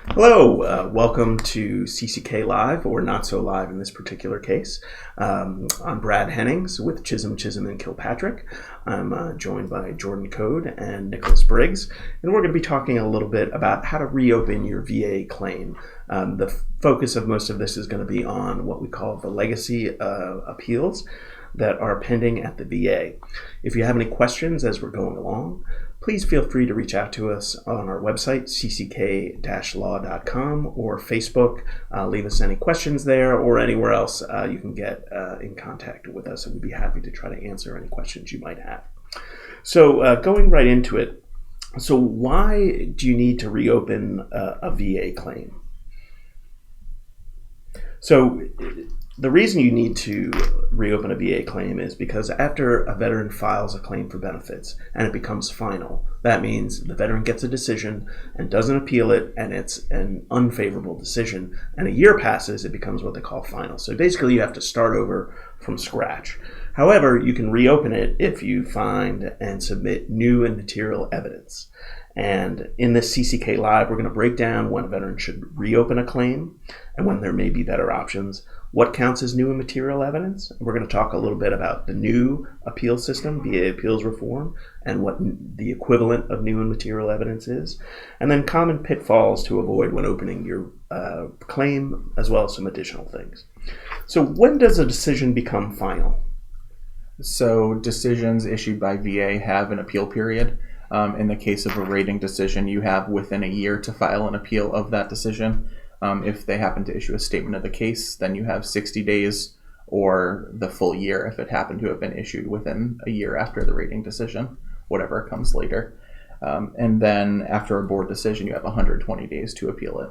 Hello, welcome to CCK Live, or Not So Live in this particular case. I'm Brad Hennings with Chisholm, and Kilpatrick. I'm joined by Jordan Code and Nicholas Briggs, and we're going to be talking a little bit about how to reopen your VA claim. The focus of most of this is going to be on what we call the legacy appeals that are pending at the VA. If you have any questions as we're going along, please feel free to reach out to us on our website, cck-law.com, or Facebook. Leave us any questions there, or anywhere else you can get in contact with us, and we'd be happy to try to answer any questions you might have. So going right into it, so why do you need to reopen a VA claim? So the reason you need to reopen a VA claim is because after a veteran files a claim for benefits and it becomes final, that means the veteran gets a decision and doesn't appeal it, and it's an unfavorable decision, and a year passes, it becomes what they call final. So basically you have to start over from scratch. However, you can reopen it if you find and submit new and material evidence. And in this CCK Live, we're going to break down when a veteran should reopen a claim and when there may be better options, what counts as new and material evidence. We're going to talk a little bit about the new appeal system, VA appeals reform, and what the equivalent of new and material evidence is, and then common pitfalls to avoid when opening your claim, as well as some additional things. So when does a decision become final? So decisions issued by VA have an appeal period. In the case of a rating decision, you have within a year to file an appeal of that decision. If they happen to issue a statement of the case, then you have 60 days or the full year if it happened to have been issued within a year after the rating decision, whatever comes later. And then after a board decision, you have 120 days to appeal it.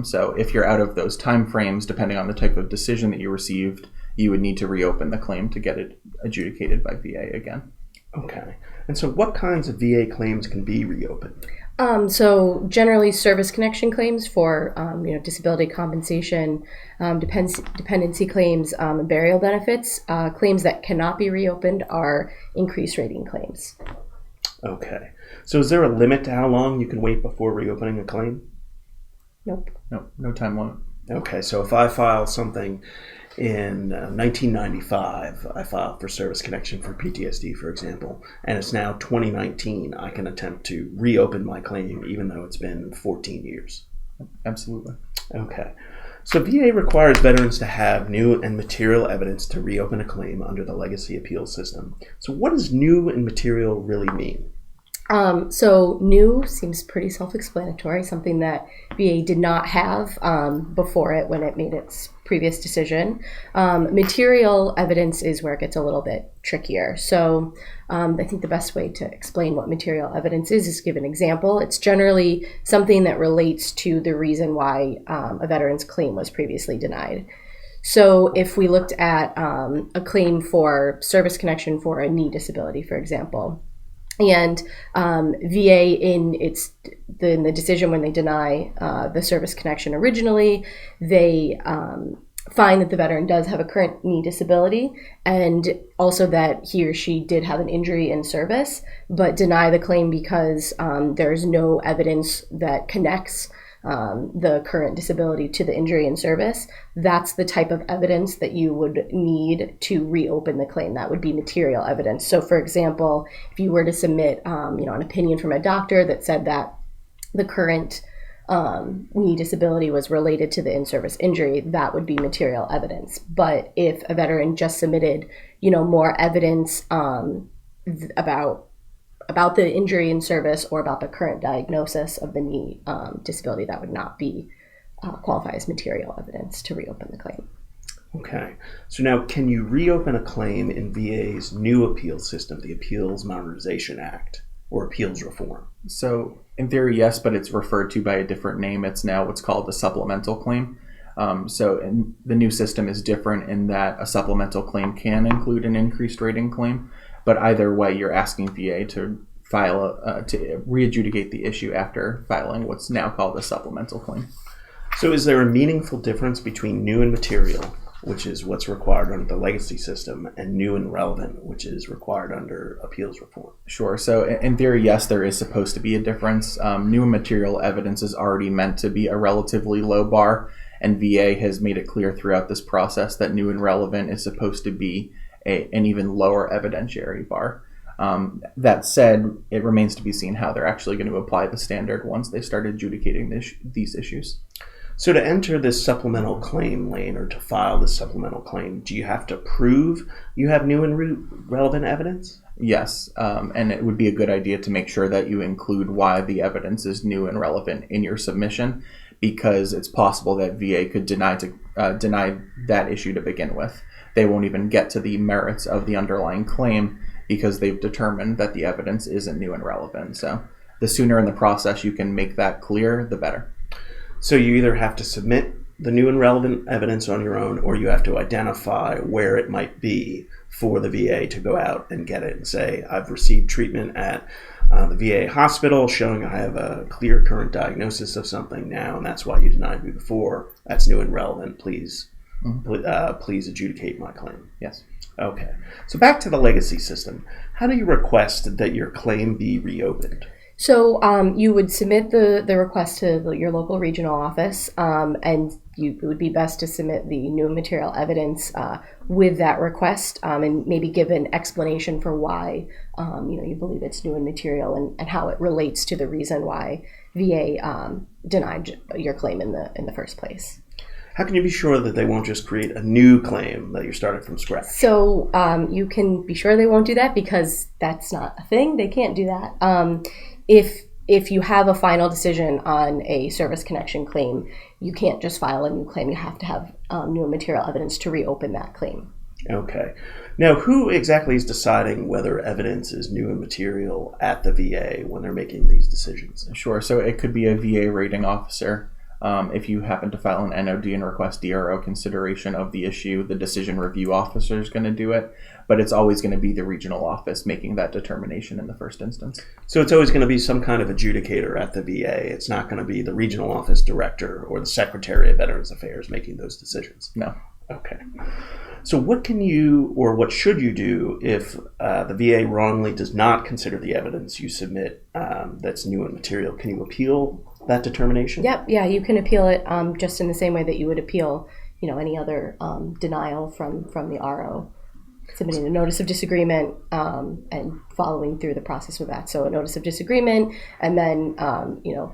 So if you're out of those time frames, depending on the type of decision that you received, you would need to reopen the claim to get it adjudicated by VA again. Okay. And so what kinds of VA claims can be reopened? So generally service connection claims for disability compensation, dependency claims, and burial benefits. Claims that cannot be reopened are increased rating claims. Okay. So is there a limit to how long you can wait before reopening a claim? Nope. No time limit. Okay, so if I file something in 1995, I filed for service connection for PTSD, for example, and it's now 2019, I can attempt to reopen my claim even though it's been 14 years. Absolutely. Okay. So VA requires veterans to have new and material evidence to reopen a claim under the legacy appeal system. So what does new and material really mean? So new seems pretty self-explanatory, something that VA did not have before it when it made its previous decision. Material evidence is where it gets a little bit trickier. So I think the best way to explain what material evidence is give an example. It's generally something that relates to the reason why a veteran's claim was previously denied. So if we looked at a claim for service connection for a knee disability, for example, and VA in the decision when they deny the service connection originally, they find that the veteran does have a current knee disability and also that he or she did have an injury in service, but deny the claim because there's no evidence that connects the current disability to the injury in service. That's the type of evidence that you would need to reopen the claim. That would be material evidence. So for example, if you were to submit an opinion from a doctor that said that the current knee disability was related to the in-service injury, that would be material evidence. But if a veteran just submitted more evidence about the injury in service or about the current diagnosis of the knee disability, that would not be qualify as material evidence to reopen the claim. Okay. So now, can you reopen a claim in VA's new appeal system, the Appeals Modernization Act, or appeals reform? So in theory, yes, but it's referred to by a different name. It's now what's called a supplemental claim. So the new system is different in that a supplemental claim can include an increased rating claim, but either way, you're asking VA to file to re-adjudicate the issue after filing what's now called a supplemental claim. So is there a meaningful difference between new and material, which is what's required under the legacy system, and new and relevant, which is required under appeals reform? Sure. So in theory, yes, there is supposed to be a difference. New and material evidence is already meant to be a relatively low bar, and VA has made it clear throughout this process that new and relevant is supposed to be an even lower evidentiary bar. That said, it remains to be seen how they're actually going to apply the standard once they start adjudicating these issues. So to enter this supplemental claim lane, or to file this supplemental claim, do you have to prove you have new and relevant evidence? Yes, and it would be a good idea to make sure that you include why the evidence is new and relevant in your submission, because it's possible that VA could deny that issue to begin with. They won't even get to the merits of the underlying claim because they've determined that the evidence isn't new and relevant. So the sooner in the process you can make that clear, the better. So you either have to submit the new and relevant evidence on your own, or you have to identify where it might be for the VA to go out and get it and say, I've received treatment at the VA hospital showing I have a clear current diagnosis of something now, and that's why you denied me before. That's new and relevant. Please adjudicate my claim. Yes. Okay. So back to the legacy system. How do you request that your claim be reopened? So you would submit the request to your local regional office, and it would be best to submit the new material evidence with that request, and maybe give an explanation for why you believe it's new and material, and how it relates to the reason why VA denied your claim in the first place. How can you be sure that they won't just create a new claim that you're starting from scratch? So you can be sure they won't do that, because that's not a thing. They can't do that. If you have a final decision on a service connection claim, you can't just file a new claim. You have to have new and material evidence to reopen that claim. Okay. Now, who exactly is deciding whether evidence is new and material at the VA when they're making these decisions? Sure. So it could be a VA rating officer. If you happen to file an NOD and request DRO consideration of the issue, the decision review officer is going to do it, but it's always going to be the regional office making that determination in the first instance. So it's always going to be some kind of adjudicator at the VA. It's not going to be the regional office director or the Secretary of Veterans Affairs making those decisions. No. Okay. So what can you, or what should you do if the VA wrongly does not consider the evidence you submit that's new and material? Can you appeal that determination? Yep. Yeah, you can appeal it just in the same way that you would appeal, any other denial from the RO, submitting a notice of disagreement and following through the process with that. So a notice of disagreement, and then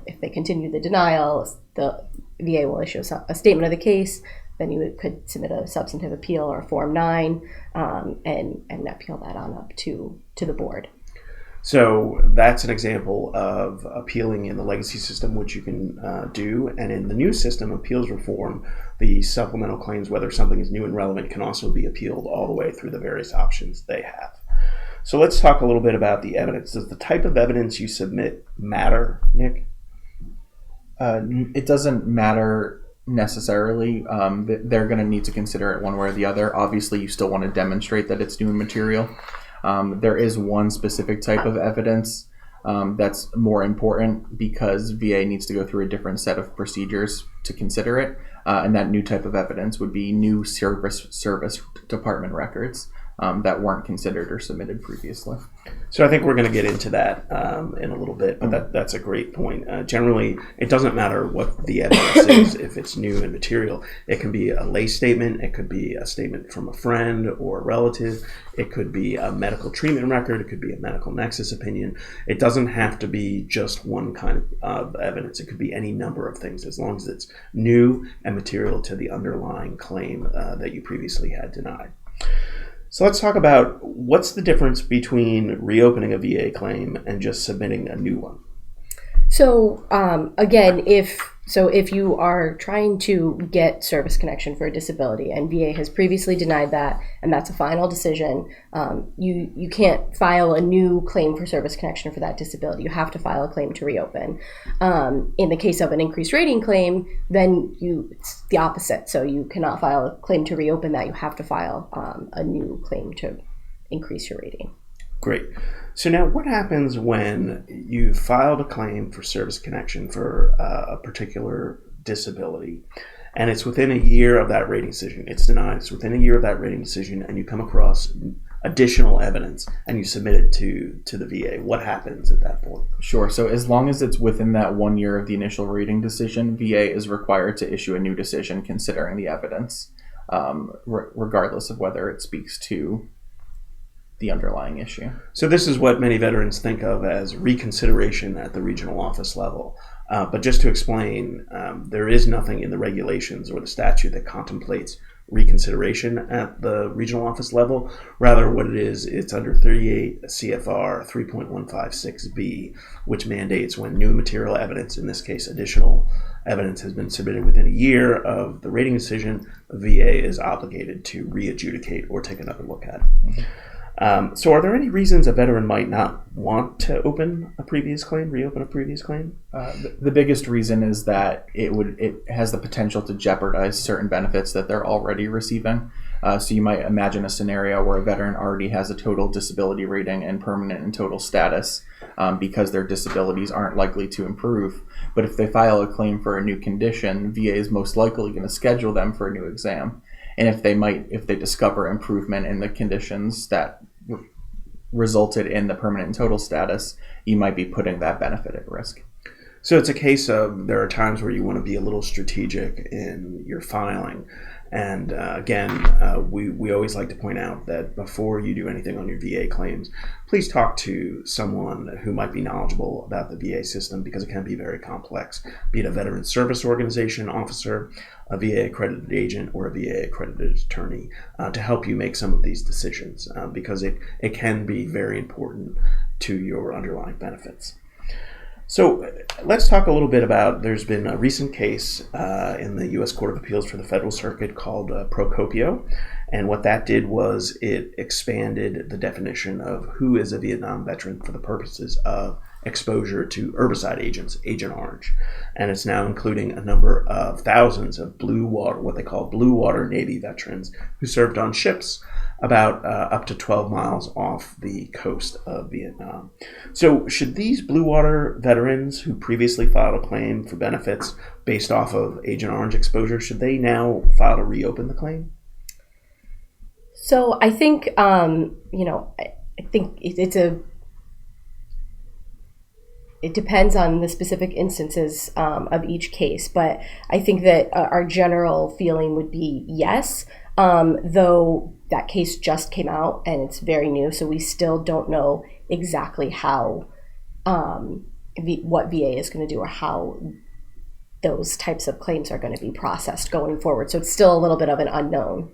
if they continue the denial, the VA will issue a statement of the case. Then you could submit a substantive appeal or a Form 9 and appeal that on up to the board. So that's an example of appealing in the legacy system, which you can do. And in the new system, appeals reform, the supplemental claims, whether something is new and relevant, can also be appealed all the way through the various options they have. So let's talk a little bit about the evidence. Does the type of evidence you submit matter, Nick? It doesn't matter necessarily. They're going to need to consider it one way or the other. Obviously, you still want to demonstrate that it's new and material. There is one specific type of evidence that's more important because VA needs to go through a different set of procedures to consider it, and that new type of evidence would be new service department records that weren't considered or submitted previously. So I think we're going to get into that in a little bit, but that's a great point. Generally, it doesn't matter what the evidence is if it's new and material. It can be a lay statement. It could be a statement from a friend or a relative. It could be a medical treatment record. It could be a medical nexus opinion. It doesn't have to be just one kind of evidence. It could be any number of things as long as it's new and material to the underlying claim that you previously had denied. So let's talk about what's the difference between reopening a VA claim and just submitting a new one. So again, if you are trying to get service connection for a disability and VA has previously denied that, and that's a final decision, you can't file a new claim for service connection for that disability. You have to file a claim to reopen. In the case of an increased rating claim, then it's the opposite. So you cannot file a claim to reopen that. You have to file a new claim to increase your rating. Great. So now what happens when you filed a claim for service connection for a particular disability and it's within a year of that rating decision. It's denied. It's within a year of that rating decision, and you come across additional evidence and you submit it to the VA. What happens at that point? Sure. So as long as it's within that 1 year of the initial rating decision, VA is required to issue a new decision considering the evidence, regardless of whether it speaks to the underlying issue. So this is what many veterans think of as reconsideration at the regional office level. But just to explain, there is nothing in the regulations or the statute that contemplates reconsideration at the regional office level. Rather, what it is, it's under 38 CFR 3.156B, which mandates when new material evidence, in this case additional evidence, has been submitted within a year of the rating decision, the VA is obligated to re-adjudicate or take another look at it. So are there any reasons a veteran might not want to reopen a previous claim? The biggest reason is that it has the potential to jeopardize certain benefits that they're already receiving. So you might imagine a scenario where a veteran already has a total disability rating and permanent and total status because their disabilities aren't likely to improve. But if they file a claim for a new condition, VA is most likely going to schedule them for a new exam. And if they discover improvement in the conditions that resulted in the permanent and total status, you might be putting that benefit at risk. So it's a case of there are times where you want to be a little strategic in your filing. And we always like to point out that before you do anything on your VA claims, please talk to someone who might be knowledgeable about the VA system, because it can be very complex, be it a veteran service organization officer, a VA accredited agent, or a VA accredited attorney to help you make some of these decisions, because it can be very important to your underlying benefits. So let's talk a little bit about, there's been a recent case in the U.S. Court of Appeals for the Federal Circuit called Procopio. And what that did was it expanded the definition of who is a Vietnam veteran for the purposes of exposure to herbicide agents, Agent Orange. And it's now including a number of thousands of blue water, what they call blue water Navy veterans who served on ships about up to 12 miles off the coast of Vietnam. So should these blue water veterans who previously filed a claim for benefits based off of Agent Orange exposure, should they now file to reopen the claim? So I think, I think it depends on the specific instances of each case, but I think that our general feeling would be yes, though that case just came out and it's very new, so we still don't know exactly how what VA is going to do or how those types of claims are going to be processed going forward. So it's still a little bit of an unknown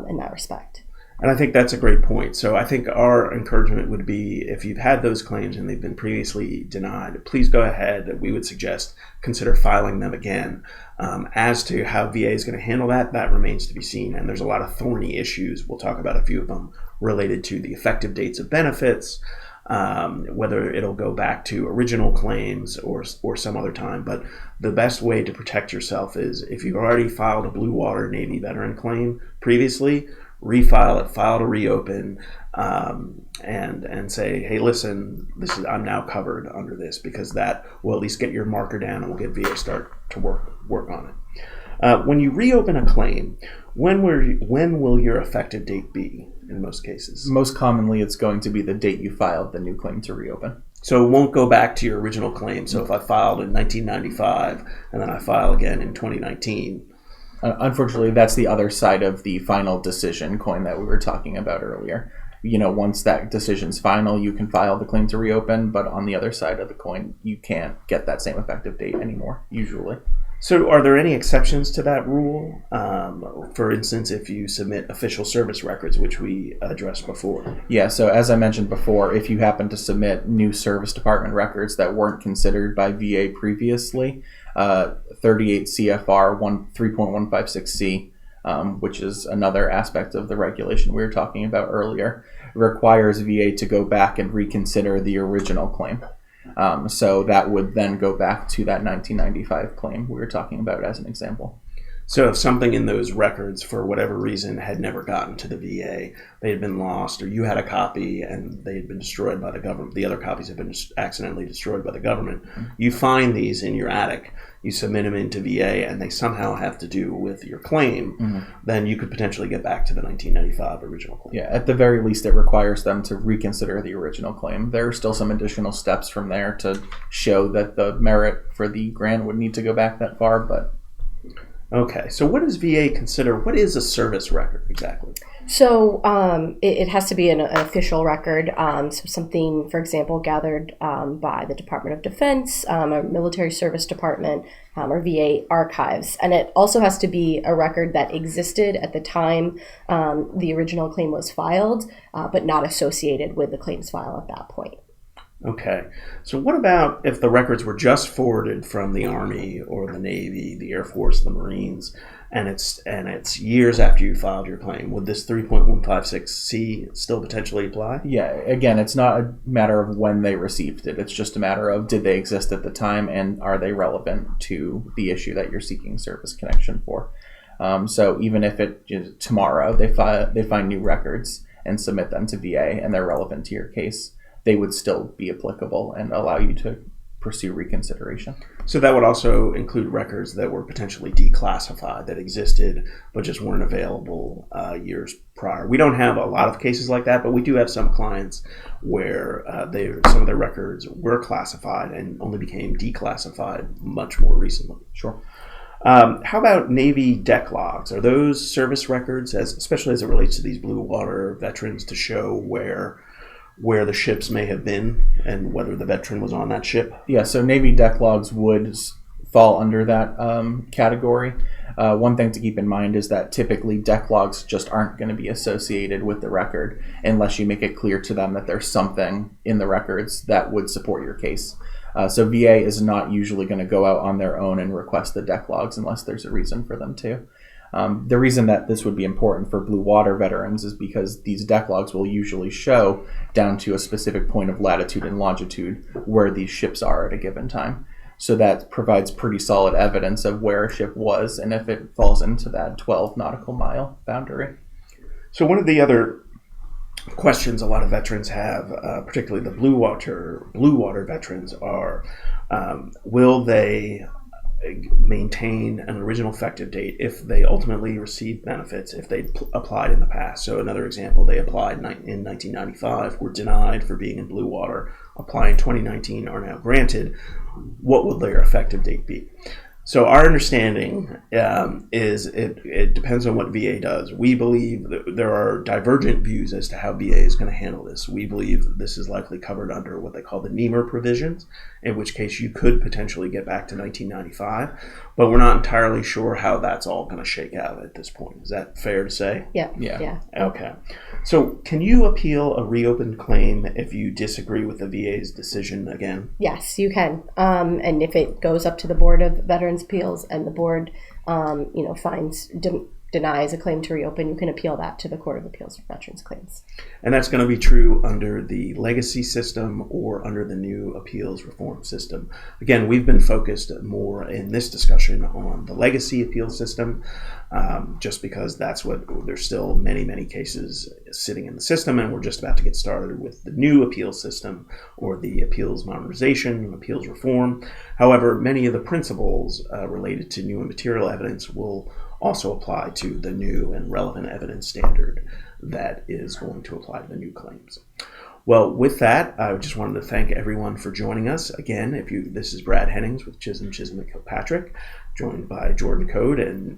in that respect. And I think that's a great point. So I think our encouragement would be, if you've had those claims and they've been previously denied, please go ahead. We would suggest consider filing them again. As to how VA is going to handle that, that remains to be seen. And there's a lot of thorny issues. We'll talk about a few of them related to the effective dates of benefits, whether it'll go back to original claims or some other time. But the best way to protect yourself is, if you've already filed a Blue Water Navy veteran claim previously, refile it, file to reopen, and say, hey, listen, I'm now covered under this, because that will at least get your marker down and will get VA start to work on it. When you reopen a claim, when will your effective date be in most cases? Most commonly, it's going to be the date you filed the new claim to reopen. So it won't go back to your original claim. So if I filed in 1995 and then I file again in 2019, unfortunately, that's the other side of the final decision coin that we were talking about earlier. Once that decision's final, you can file the claim to reopen, but on the other side of the coin, you can't get that same effective date anymore, usually. So are there any exceptions to that rule? For instance, if you submit official service records, which we addressed before. Yeah, so as I mentioned before, if you happen to submit new service department records that weren't considered by VA previously, 38 CFR 3.156C, which is another aspect of the regulation we were talking about earlier, requires VA to go back and reconsider the original claim. So that would then go back to that 1995 claim we were talking about as an example. So if something in those records, for whatever reason, had never gotten to the VA, they had been lost, or you had a copy and they had been destroyed by the government, the other copies had been accidentally destroyed by the government, you find these in your attic, you submit them into VA, and they somehow have to do with your claim, then you could potentially get back to the 1995 original claim. Yeah, at the very least, it requires them to reconsider the original claim. There are still some additional steps from there to show that the merit for the grant would need to go back that far, but... Okay, so what does VA consider? What is a service record exactly? So it has to be an official record, so something, for example, gathered by the Department of Defense, or Military Service Department, or VA archives. And it also has to be a record that existed at the time the original claim was filed, but not associated with the claims file at that point. Okay, so what about if the records were just forwarded from the Army or the Navy, the Air Force, the Marines, and it's years after you filed your claim? Would this 3.156C still potentially apply? Yeah, again, it's not a matter of when they received it. It's just a matter of did they exist at the time and are they relevant to the issue that you're seeking service connection for. So even if tomorrow they find new records and submit them to VA and they're relevant to your case, they would still be applicable and allow you to pursue reconsideration. So that would also include records that were potentially declassified, that existed but just weren't available years prior. We don't have a lot of cases like that, but we do have some clients where some of their records were classified and only became declassified much more recently. Sure. How about Navy deck logs? Are those service records, especially as it relates to these blue water veterans, to show where the ships may have been and whether the veteran was on that ship? Yeah, so Navy deck logs would fall under that category. One thing to keep in mind is that typically deck logs just aren't going to be associated with the record unless you make it clear to them that there's something in the records that would support your case. So VA is not usually going to go out on their own and request the deck logs unless there's a reason for them to. The reason that this would be important for blue water veterans is because these deck logs will usually show down to a specific point of latitude and longitude where these ships are at a given time. So that provides pretty solid evidence of where a ship was and if it falls into that 12 nautical mile boundary. So one of the other questions a lot of veterans have, particularly the blue water veterans, are will they maintain an original effective date if they ultimately receive benefits if they applied in the past. So another example, they applied in 1995, were denied for being in blue water, apply in 2019, are now granted. What will their effective date be? So our understanding is it depends on what VA does. We believe that there are divergent views as to how VA is going to handle this. We believe this is likely covered under what they call the NEMR provisions, in which case you could potentially get back to 1995, but we're not entirely sure how that's all going to shake out at this point. Is that fair to say? Yeah. Okay. So can you appeal a reopened claim if you disagree with the VA's decision again? Yes, you can. And if it goes up to the Board of Veterans Appeals and the board, denies a claim to reopen, you can appeal that to the Court of Appeals for Veterans Claims. And that's going to be true under the legacy system or under the new appeals reform system. Again, we've been focused more in this discussion on the legacy appeal system, just because there's still many cases sitting in the system, and we're just about to get started with the new appeal system or the appeals modernization and appeals reform. However, many of the principles related to new and material evidence will also apply to the new and relevant evidence standard that is going to apply to the new claims. Well, with that, I just wanted to thank everyone for joining us. Again, this is Brad Hennings with Chisholm and Kilpatrick, joined by Jordan Code and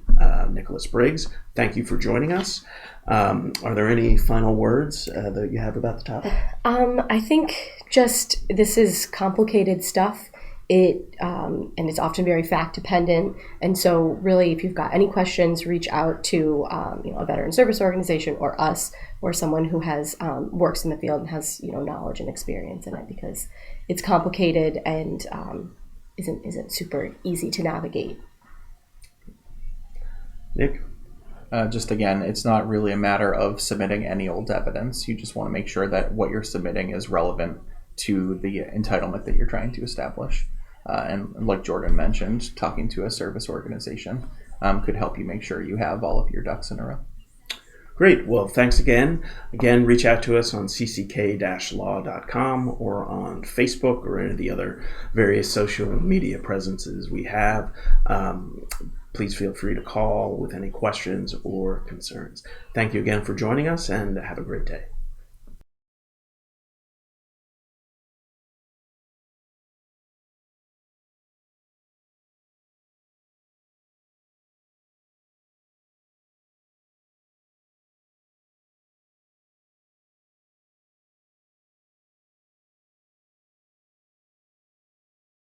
Nicholas Briggs. Thank you for joining us. Are there any final words that you have about the topic? I think just this is complicated stuff. And it's often very fact dependent. And so really, if you've got any questions, reach out to a veteran service organization or us or someone who has works in the field and has knowledge and experience in it, because it's complicated and isn't super easy to navigate. Nick? Just again, it's not really a matter of submitting any old evidence. You just want to make sure that what you're submitting is relevant to the entitlement that you're trying to establish. And like Jordan mentioned, talking to a service organization could help you make sure you have all of your ducks in a row. Great. Well, thanks again. Again, reach out to us on cck-law.com or on Facebook or any of the other various social media presences we have. Please feel free to call with any questions or concerns. Thank you again for joining us, and have a great day.